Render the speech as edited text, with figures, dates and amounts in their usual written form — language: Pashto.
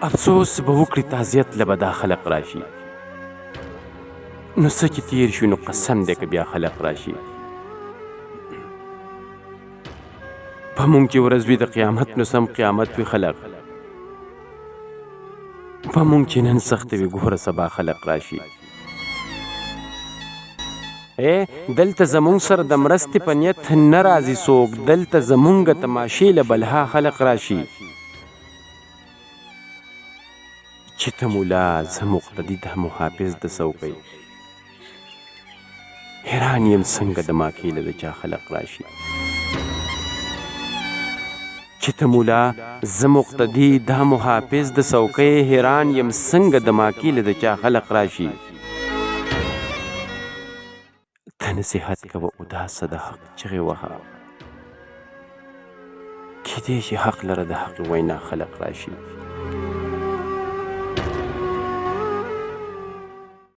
افسوس به وکړي تعزیت له به دا خلق راشي. نو څه چې تیر شي نو قسم دی که بیا خلق راشي. په مونږ چې ورځ وي د قیامت نو سم قیامت وي خلق. په مونږ چې نن سخت وي ګوره سبا خلق راشي. دلته زمونږ سره د مرستې په نیت نه راځي څوک، دلته زمونږ تماشې له بلها خلق راشي. چې ته مولا زه مقتدي ده محافظ د څوکۍ، حیران یم څنګه د ماکې له د چا خلق راشي. چې ته مولا زه مقتدي ده محافظ د څوکۍ، حیران یم څنګه د ماکې له د چا خلق راشي. ته نصیحت کوه او داسه د حق چغې وهه، کیدای شي حق لره د حق وینا خلق راشي.